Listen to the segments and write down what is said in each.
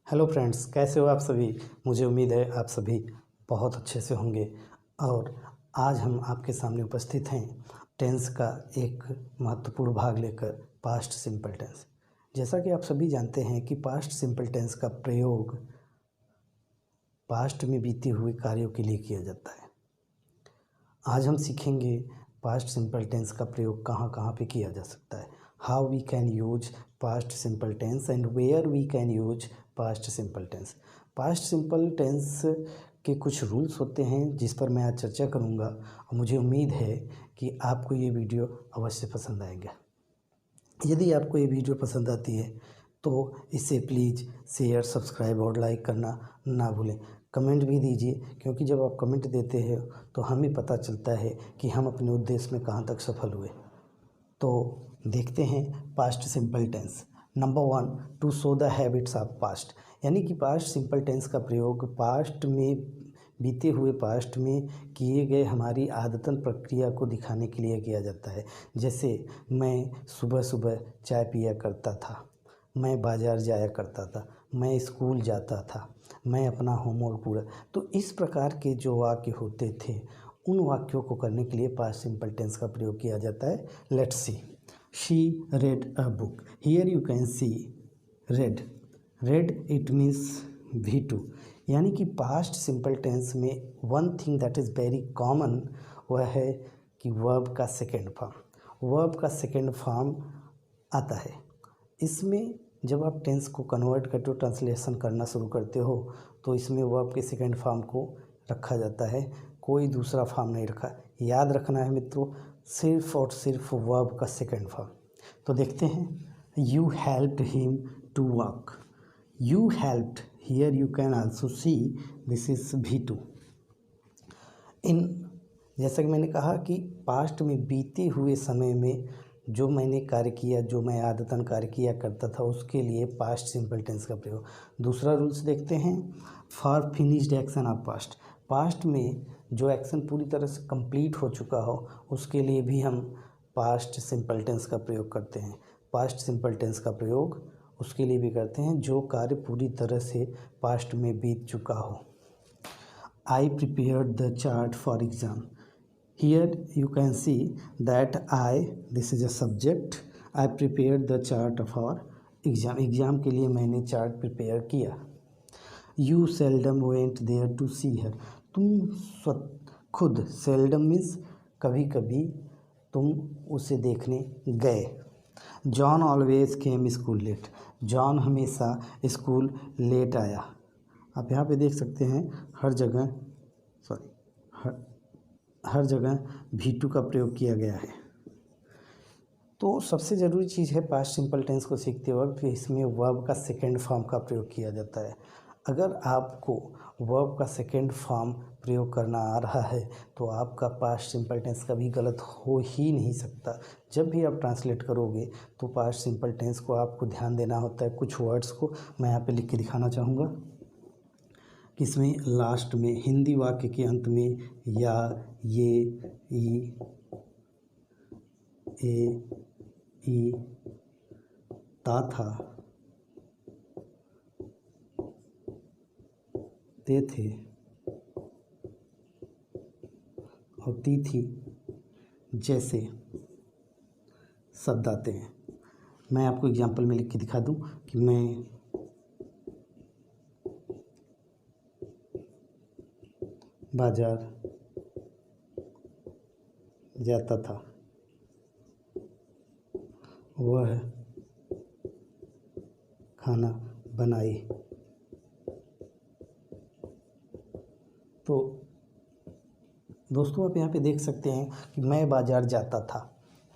Hello friends, कैसे हो आप सभी। मुझे उम्मीद है आप सभी बहुत अच्छे से होंगे। और आज हम आपके सामने उपस्थित हैं टेंस का एक महत्वपूर्ण भाग लेकर, पास्ट सिंपल टेंस। जैसा कि आप सभी जानते हैं कि पास्ट सिंपल टेंस का प्रयोग पास्ट में बीते हुए कार्यों के लिए किया जाता है। आज हम सीखेंगे पास्ट सिंपल टेंस का प्रयोग कहाँ कहाँ पे किया जा सकता है, how we can use past simple tense and where we can use past simple tense. Past simple tense के कुछ रूल्स होते हैं जिस पर मैं आज चर्चा करूँगा, और मुझे उम्मीद है कि आपको ये वीडियो अवश्य पसंद आएगा। यदि आपको ये वीडियो पसंद आती है तो इसे प्लीज़ शेयर, सब्सक्राइब और लाइक करना ना भूलें। कमेंट भी दीजिए, क्योंकि जब आप कमेंट देते हैं तो हमें पता चलता है कि हम अपने उद्देश्य में कहाँ तक सफल हुए। तो देखते हैं past simple tense. Number 1, to show the habits of past. यानी कि पास्ट सिंपल टेंस का प्रयोग पास्ट में, बीते हुए पास्ट में किए गए हमारी आदतन प्रक्रिया को दिखाने के लिए किया जाता है। जैसे मैं सुबह सुबह चाय पिया करता था, मैं बाज़ार जाया करता था, मैं स्कूल जाता था, मैं अपना होमवर्क पूरा। तो इस प्रकार के जो वाक्य होते थे, उन वाक्यों को करने के लिए पास्ट सिंपल टेंस का प्रयोग किया जाता है। Let's C, she red a book. Here you can see red. Read it means V2। यानी कि पास्ट सिंपल टेंस में one thing that is very common, वह है कि वर्ब का सेकेंड फॉर्म, वर्ब का सेकेंड फॉर्म आता है। इसमें जब आप टेंस को कन्वर्ट करते हो, ट्रांसलेशन करना शुरू करते हो, तो इसमें वर्ब के सेकेंड फॉर्म को रखा जाता है, कोई दूसरा फॉर्म नहीं रखा। याद रखना है मित्रों, सिर्फ और सिर्फ वर्ब का सेकेंड फॉर्म। तो देखते हैं, you helped him to walk. You helped, here you can also see this is V2। इन, जैसा कि मैंने कहा कि पास्ट में बीते हुए समय में जो मैंने कार्य किया, जो मैं आदतन कार्य किया करता था, उसके लिए पास्ट सिंपल टेंस का प्रयोग। दूसरा रूल्स देखते हैं, for finished action of past. Past में जो एक्शन पूरी तरह से कंप्लीट हो चुका हो, उसके लिए भी हम पास्ट सिंपल टेंस का प्रयोग करते हैं। पास्ट सिंपल टेंस का प्रयोग उसके लिए भी करते हैं जो कार्य पूरी तरह से पास्ट में बीत चुका हो। I prepared the chart for exam. Here you can see that this is a subject, I prepared the chart for exam. Exam के लिए मैंने चार्ट प्रिपेयर किया। You seldom went there to see her. तुम खुद, seldom means कभी कभी, तुम उसे देखने गए। John always came school late. John हमेशा स्कूल लेट आया। आप यहाँ पे देख सकते हैं हर जगह हर जगह V2 का प्रयोग किया गया है। तो सबसे ज़रूरी चीज़ है पास्ट सिंपल टेंस को सीखते वक्त कि इसमें वर्ब का सेकेंड फॉर्म का प्रयोग किया जाता है। अगर आपको वर्ब का सेकेंड फॉर्म प्रयोग करना आ रहा है तो आपका पास्ट सिंपल टेंस कभी गलत हो ही नहीं सकता। जब भी आप ट्रांसलेट करोगे तो पास्ट सिंपल टेंस को आपको ध्यान देना होता है। कुछ वर्ड्स को मैं यहाँ पे लिख के दिखाना चाहूँगा कि इसमें लास्ट में हिंदी वाक्य के अंत में या, ये, ई, ए, ई, ता था, ते थे और ती थी जैसे शब्द आते हैं। मैं आपको एग्जाम्पल में लिख के दिखा दूं कि मैं बाजार जाता था, वह खाना बनाई। तो दोस्तों, आप यहाँ पे देख सकते हैं कि मैं बाजार जाता था,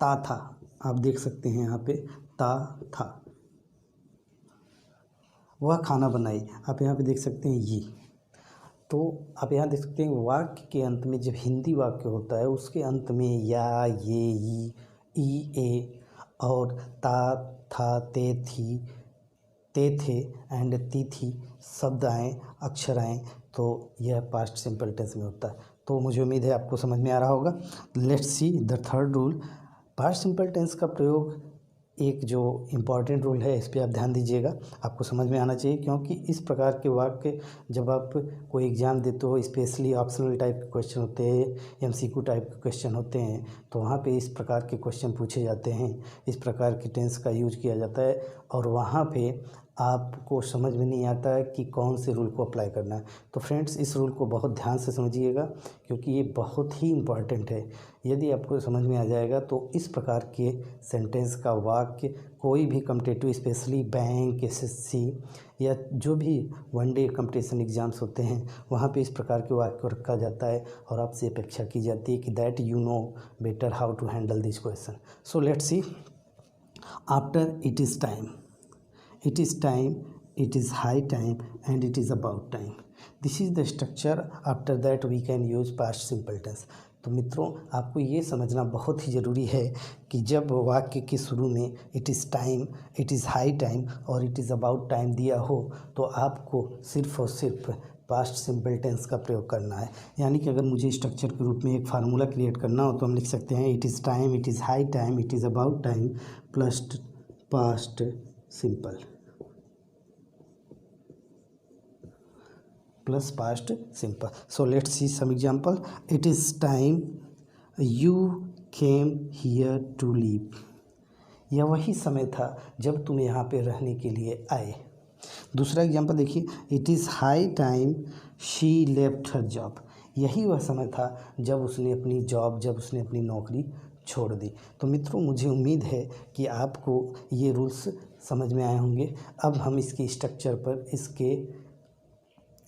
ता था, आप देख सकते हैं यहाँ पे ता था। वह खाना बनाई, आप यहाँ पे देख सकते हैं ये। तो आप यहाँ देख सकते हैं वाक्य के अंत में जब हिंदी वाक्य होता है उसके अंत में या, ये, ई, ए और ता, था, ते थे एंड ती थी शब्द आएँ, अक्षर आएँ, तो यह पास्ट सिंपल टेंस में होता है। तो मुझे उम्मीद है आपको समझ में आ रहा होगा। Let's see the third rule. Past simple tense का प्रयोग एक जो इम्पॉर्टेंट रूल है इस पे आप ध्यान दीजिएगा, आपको समझ में आना चाहिए, क्योंकि इस प्रकार के वाक्य जब आप कोई एग्ज़ाम देते हो, स्पेशली ऑप्शनल टाइप के क्वेश्चन होते हैं, एमसीक्यू टाइप के क्वेश्चन होते हैं, तो वहाँ पे इस प्रकार के क्वेश्चन पूछे जाते हैं, इस प्रकार के टेंस का यूज किया जाता है, और वहाँ पे आपको समझ में नहीं आता है कि कौन से रूल को अप्लाई करना है। तो फ्रेंड्स, इस रूल को बहुत ध्यान से समझिएगा, क्योंकि ये बहुत ही इम्पॉर्टेंट है। यदि आपको समझ में आ जाएगा तो इस प्रकार के सेंटेंस का वाक्य कोई भी कॉम्पिटिटिव, स्पेशली बैंक, एसएससी या जो भी वनडे कॉम्पिटिशन एग्ज़ाम्स होते हैं, वहाँ पे इस प्रकार के वाक्य को रखा जाता है और आपसे अपेक्षा की जाती है कि that you know better how to handle this question. So let's see, after it is time, it is time, it is high time, and it is about time. This is the structure. After that we can use past simple tense. तो मित्रों, आपको ये समझना बहुत ही ज़रूरी है कि जब वाक्य के शुरू में it is time, it is high time और इट इज़ अबाउट टाइम दिया हो, तो आपको सिर्फ़ और सिर्फ पास्ट सिंपल टेंस का प्रयोग करना है। यानी कि अगर मुझे स्ट्रक्चर के रूप में एक फार्मूला क्रिएट करना हो तो हम लिख सकते हैं it is time, it is high time, it is about time plus past simple plus past simple. So let's see some example. It is time you came here to live. यह वही समय था जब तुम यहाँ पे रहने के लिए आए। दूसरा एग्जाम्पल देखिए, it is high time she left her job. यही वह समय था जब उसने अपनी नौकरी छोड़ दी। तो मित्रों, मुझे उम्मीद है कि आपको ये रूल्स समझ में आए होंगे। अब हम इसके स्ट्रक्चर पर, इसके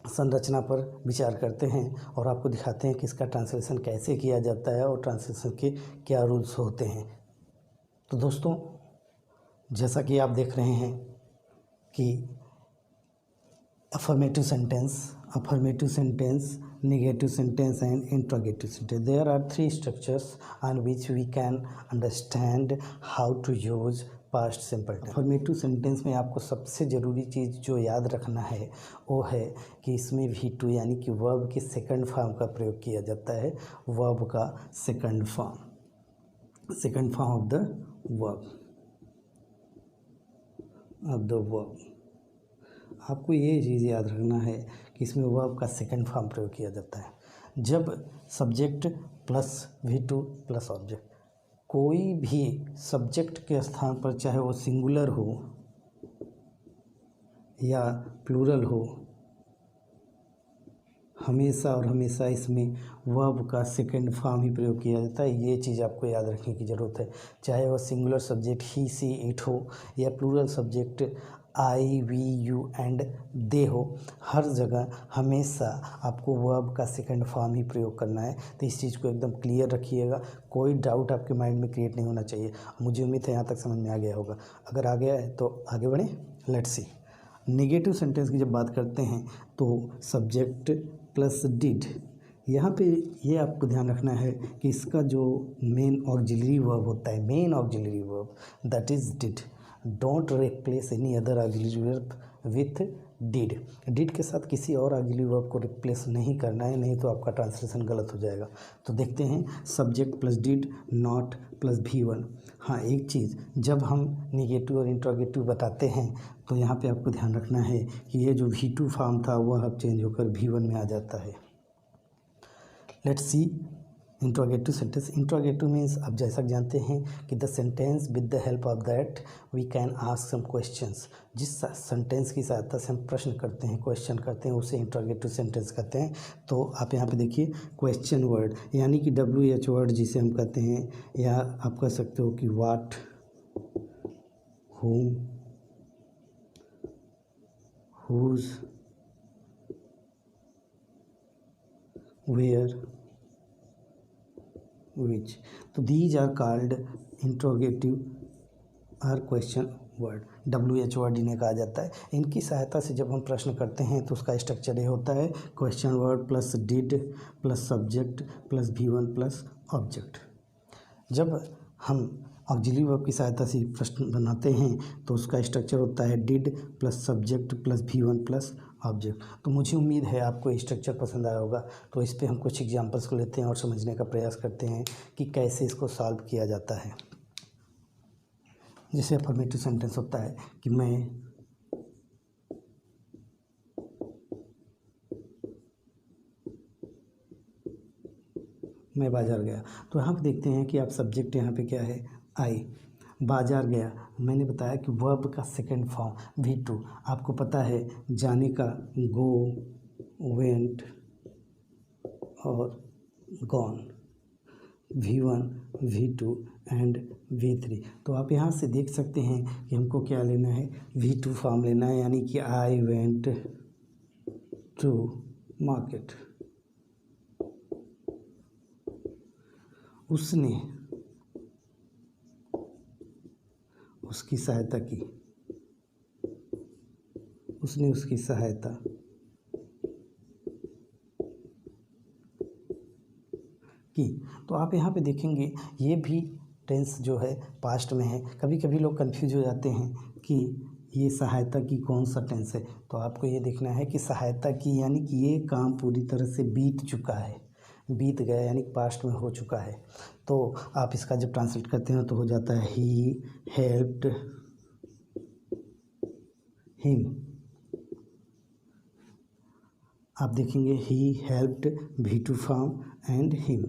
संरचना पर विचार करते हैं और आपको दिखाते हैं कि इसका ट्रांसलेशन कैसे किया जाता है और ट्रांसलेशन के क्या रूल्स होते हैं। तो दोस्तों, जैसा कि आप देख रहे हैं कि affirmative sentence, negative sentence and interrogative sentence. There are three structures on which we can understand how to use past simple tense. Affirmative sentence में आपको सबसे ज़रूरी चीज़ जो याद रखना है वो है कि इसमें V2 यानी कि वर्ब के सेकंड फॉर्म का प्रयोग किया जाता है। वर्ब का second form of the verb. आपको ये चीज़ याद रखना है कि इसमें वर्ब का सेकंड फॉर्म प्रयोग किया जाता है जब subject plus V2 plus object. कोई भी सब्जेक्ट के स्थान पर, चाहे वो सिंगुलर हो या प्लूरल हो, हमेशा इसमें वर्ब का सेकंड फॉर्म ही प्रयोग किया जाता है। ये चीज़ आपको याद रखने की ज़रूरत है। चाहे वह सिंगुलर सब्जेक्ट ही, सी, इट हो या plural subject I, we, you and they हो, हर जगह हमेशा आपको वर्ब का सेकंड फॉर्म ही प्रयोग करना है। तो इस चीज़ को एकदम क्लियर रखिएगा, कोई डाउट आपके माइंड में क्रिएट नहीं होना चाहिए। मुझे उम्मीद है यहाँ तक समझ में आ गया होगा। अगर आ गया है तो आगे बढ़ें। लेट्स सी, नेगेटिव सेंटेंस की जब बात करते हैं तो सब्जेक्ट प्लस डिड। यहाँ पे ये आपको ध्यान रखना है कि इसका जो मेन ऑक्सिलरी वर्ब होता है, that is did. Don't replace any other auxiliary verb with did. Did के साथ किसी और ऑक्सिलरी वर्ब को रिप्लेस नहीं करना है, नहीं तो आपका ट्रांसलेशन गलत हो जाएगा। तो देखते हैं, subject plus did, not plus V1। हाँ, एक चीज़, जब हम निगेटिव और इंट्रोगेटिव बताते हैं तो यहाँ पे आपको ध्यान रखना है कि ये जो V2 फॉर्म था वह अब चेंज होकर V1 में आ जाता है। Let's see interrogative sentence. Interrogative means आप जैसा जानते हैं कि the sentence with the help of that we can ask some questions. जिस सेंटेंस की सहायता से हम प्रश्न करते हैं, क्वेश्चन करते हैं, उसे इंट्रोगेटिव सेंटेंस कहते हैं। तो आप यहाँ पे देखिए, क्वेश्चन वर्ड यानी कि WH वर्ड जिसे हम कहते हैं, या आप कह सकते हो कि what, whom, whose, where, which। तो these are called interrogative और क्वेश्चन वर्ड। WH वर्ड इन्हें कहा जाता है। इनकी सहायता से जब हम प्रश्न करते हैं तो उसका स्ट्रक्चर ये होता है, question word plus did plus subject plus V1 plus object. जब हम ऑक्सिलरी वर्ब की सहायता से प्रश्न बनाते हैं तो उसका स्ट्रक्चर होता है did plus subject plus V1 plus object. तो मुझे उम्मीद है आपको ये स्ट्रक्चर पसंद आया होगा। तो इस पे हम कुछ एग्जांपल्स को लेते हैं और समझने का प्रयास करते हैं कि कैसे इसको सॉल्व किया जाता है। जैसे अफर्मेटिव सेंटेंस होता है कि मैं बाजार गया, तो यहाँ पे देखते हैं कि आप सब्जेक्ट यहाँ पे क्या है, आई। बाजार गया, मैंने बताया कि वर्ब का सेकंड फॉर्म V2। आपको पता है जाने का गो, वेंट और gone, V1, V2 and V3। तो आप यहाँ से देख सकते हैं कि हमको क्या लेना है, V2 फॉर्म लेना है, यानी कि आई वेंट टू मार्केट। उसने उसकी सहायता की, उसने उसकी सहायता की। तो आप यहाँ पे देखेंगे ये भी टेंस जो है पास्ट में है। कभी कभी लोग कंफ्यूज हो जाते हैं कि ये सहायता की कौन सा टेंस है। तो आपको ये देखना है कि सहायता की यानी कि ये काम पूरी तरह से बीत चुका है, बीत गया यानी पास्ट में हो चुका है। तो आप इसका जब ट्रांसलेट करते हैं तो हो जाता है ही हेल्प्ड हिम। आप देखेंगे he helped V2 form and him,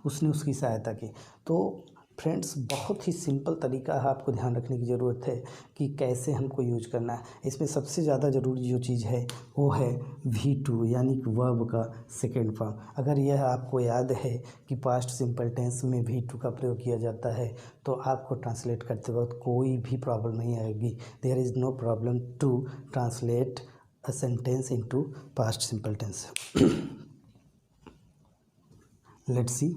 उसने उसकी सहायता की। तो फ्रेंड्स बहुत ही सिंपल तरीका है, आपको ध्यान रखने की ज़रूरत है कि कैसे हमको यूज करना है। इसमें सबसे ज़्यादा ज़रूरी जो चीज़ है वो है V2 यानी कि वर्ब का सेकेंड फॉर्म। अगर यह आपको याद है कि पास्ट सिंपल टेंस में V2 का प्रयोग किया जाता है तो आपको ट्रांसलेट करते वक्त कोई भी प्रॉब्लम नहीं आएगी। There is no problem to translate a sentence into past simple tense. Let's see.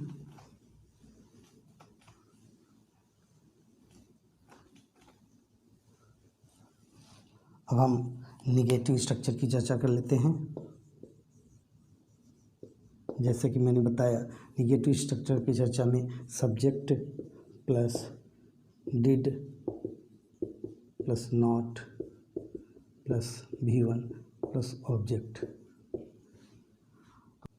अब हम निगेटिव स्ट्रक्चर की चर्चा कर लेते हैं। जैसे कि मैंने बताया निगेटिव स्ट्रक्चर की चर्चा में subject plus did plus not plus V1 plus object.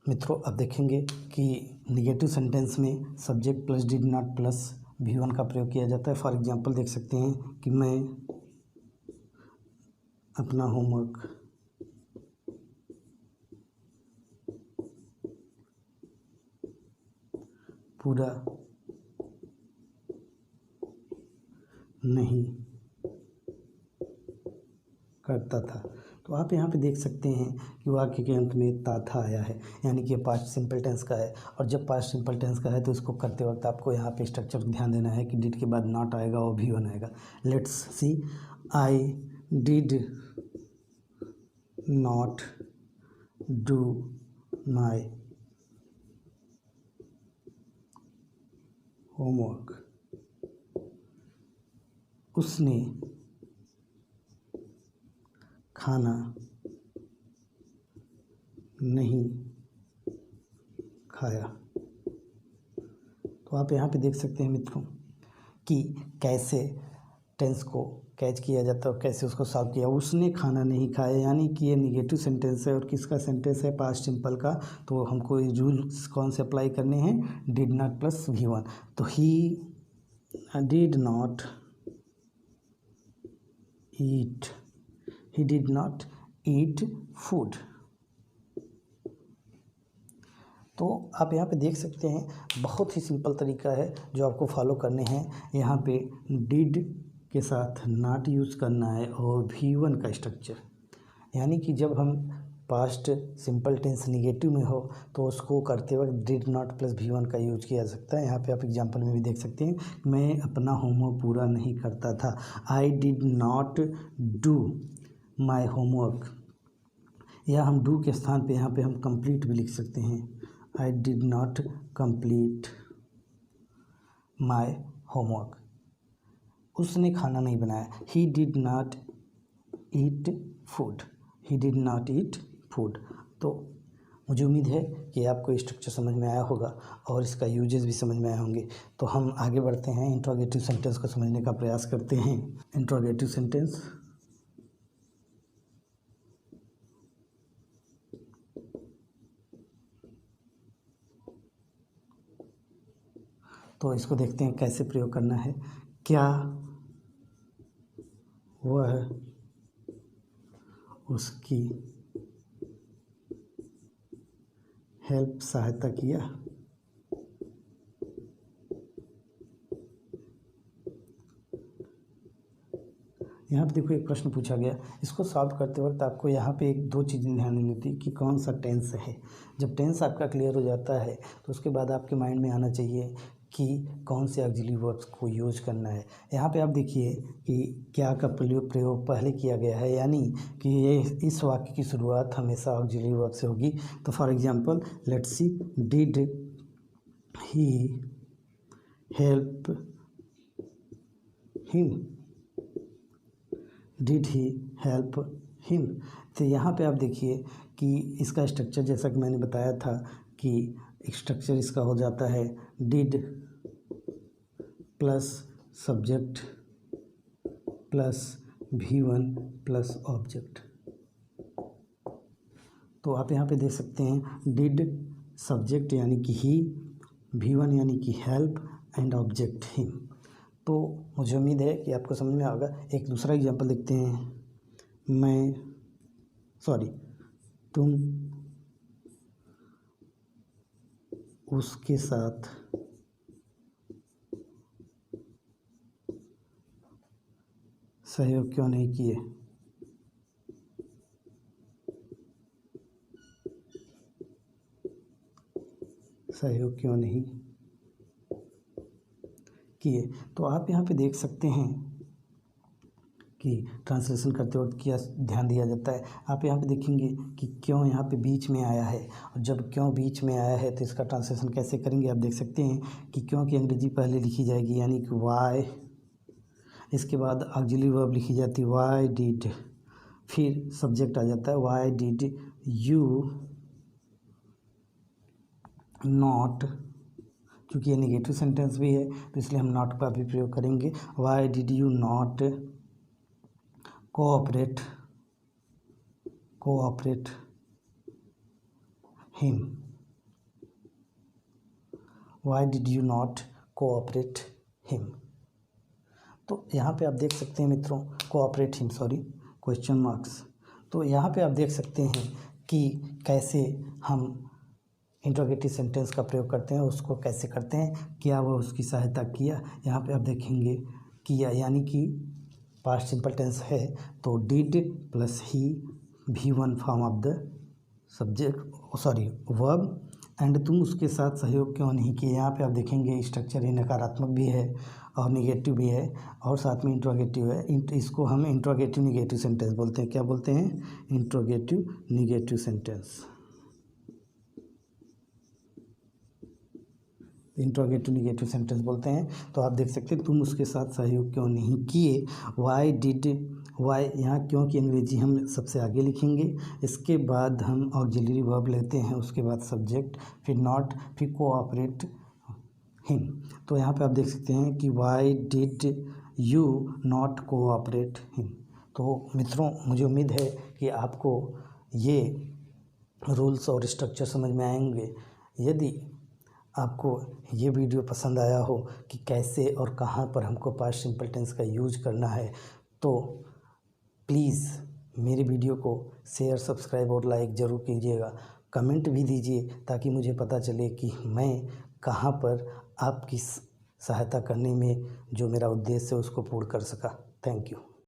मित्रों अब देखेंगे कि निगेटिव सेंटेंस में subject plus did not plus V1 का प्रयोग किया जाता है। फॉर एग्जांपल देख सकते हैं कि मैं अपना होमवर्क पूरा नहीं करता था। तो आप यहाँ पे देख सकते हैं कि वाक्य के अंत में ता था आया है, यानी कि पास्ट सिंपल टेंस का है। और जब पास्ट सिंपल टेंस का है तो इसको करते वक्त आपको यहाँ पे स्ट्रक्चर को ध्यान देना है कि डिड के बाद नॉट आएगा और V1 आएगा। Let's see, I did not do my homework. उसने खाना नहीं खाया। तो आप यहाँ पे देख सकते हैं मित्रों कि कैसे टेंस को कैच किया जाता है और कैसे उसको सॉल्व किया। उसने खाना नहीं खाया यानी कि ये निगेटिव सेंटेंस है और किसका सेंटेंस है, पास्ट सिंपल का। तो हमको ये रूल्स कौन से अप्लाई करने हैं, डिड नॉट प्लस V1। तो he did not eat, he did not eat food. तो आप यहाँ पे देख सकते हैं बहुत ही सिंपल तरीका है जो आपको फॉलो करने हैं। यहाँ पे डिड के साथ नॉट यूज़ करना है और V1 का स्ट्रक्चर, यानी कि जब हम पास्ट सिंपल टेंस निगेटिव में हो तो उसको करते वक्त डिड नॉट प्लस V1 का यूज किया जा सकता है। यहाँ पे आप एग्जांपल में भी देख सकते हैं, मैं अपना होमवर्क पूरा नहीं करता था। I did not do my homework, या हम डू के स्थान पे यहाँ पे हम कंप्लीट भी लिख सकते हैं, I did not complete my homework. उसने खाना नहीं बनाया, he did not eat food, he did not eat food. तो मुझे उम्मीद है कि आपको स्ट्रक्चर समझ में आया होगा और इसका यूजेस भी समझ में आए होंगे। तो हम आगे बढ़ते हैं, इंट्रोगेटिव सेंटेंस को समझने का प्रयास करते हैं। इंट्रोगेटिव सेंटेंस, तो इसको देखते हैं कैसे प्रयोग करना है। क्या वह उसकी हेल्प सहायता किया। यहाँ पे देखो एक प्रश्न पूछा गया, इसको सॉल्व करते वक्त आपको यहाँ पे एक दो चीज़ें ध्यान देनी होती है कि कौन सा टेंस है। जब टेंस आपका क्लियर हो जाता है तो उसके बाद आपके माइंड में आना चाहिए कि कौन से ऑक्सिलरी वर्ब्स को यूज करना है। यहाँ पे आप देखिए कि क्या का प्रयोग पहले किया गया है, यानी कि ये इस वाक्य की शुरुआत हमेशा ऑक्सिलरी वर्ब से होगी। तो for example let's see, did he help him, did he help him. तो यहाँ पे आप देखिए कि इसका स्ट्रक्चर जैसा कि मैंने बताया था कि स्ट्रक्चर इसका हो जाता है did plus subject plus V1 plus object. तो आप यहाँ पे देख सकते हैं डिड सब्जेक्ट यानी कि ही, V1 यानी कि हेल्प एंड ऑब्जेक्ट हिम। तो मुझे उम्मीद है कि आपको समझ में आएगा। एक दूसरा एग्जांपल देखते हैं। तुम उसके साथ सहयोग क्यों नहीं किए? सहयोग क्यों नहीं किए? तो आप यहाँ पे देख सकते हैं कि ट्रांसलेशन करते वक्त क्या ध्यान दिया जाता है। आप यहाँ पे देखेंगे कि क्यों यहाँ पे बीच में आया है, और जब क्यों बीच में आया है तो इसका ट्रांसलेशन कैसे करेंगे। आप देख सकते हैं कि क्यों की अंग्रेजी पहले लिखी जाएगी यानी कि वाई, इसके बाद ऑक्सिलरी वर्ब लिखी जाती है वाई डिड, फिर सब्जेक्ट आ जाता है वाई डिड यू नॉट, क्योंकि ये नेगेटिव सेंटेंस भी है तो इसलिए हम नॉट का भी प्रयोग करेंगे। Why did you not cooperate him, why did you not cooperate him. तो यहाँ पे आप देख सकते हैं मित्रों, कोऑपरेट हिम, क्वेश्चन मार्क्स। तो यहाँ पे आप देख सकते हैं कि कैसे हम इंट्रोगेटिव सेंटेंस का प्रयोग करते हैं, उसको कैसे करते हैं। क्या वह उसकी सहायता किया, यहाँ पे आप देखेंगे किया यानी कि पास्ट सिंपल टेंस है तो did plus he V1 form of the subject verb, and तुम उसके साथ सहयोग क्यों नहीं किए। यहाँ पे आप देखेंगे स्ट्रक्चर ही नकारात्मक भी है और निगेटिव भी है और साथ में इंट्रोगेटिव है। इसको हम इंट्रोगेटिव निगेटिव सेंटेंस बोलते हैं। क्या बोलते हैं? Interrogative negative sentence. Interrogative negative sentence बोलते हैं। तो आप देख सकते हैं तुम उसके साथ सहयोग क्यों नहीं किए। वाई डिड, वाई यहाँ क्यों की अंग्रेजी हम सबसे आगे लिखेंगे, इसके बाद हम ऑक्सिलरी वर्ब लेते हैं, उसके बाद सब्जेक्ट, फिर नॉट, फिर कोऑपरेट हिम। तो यहाँ पे आप देख सकते हैं कि why did you not cooperate him. तो मित्रों मुझे उम्मीद है कि आपको ये रूल्स और स्ट्रक्चर समझ में आएंगे। यदि आपको ये वीडियो पसंद आया हो कि कैसे और कहाँ पर हमको पास्ट सिंपल टेंस का यूज करना है, तो प्लीज़ मेरे वीडियो को शेयर, सब्सक्राइब और लाइक ज़रूर कीजिएगा। कमेंट भी दीजिए ताकि मुझे पता चले कि मैं कहाँ पर आपकी सहायता करने में जो मेरा उद्देश्य है उसको पूर्ण कर सका। Thank you.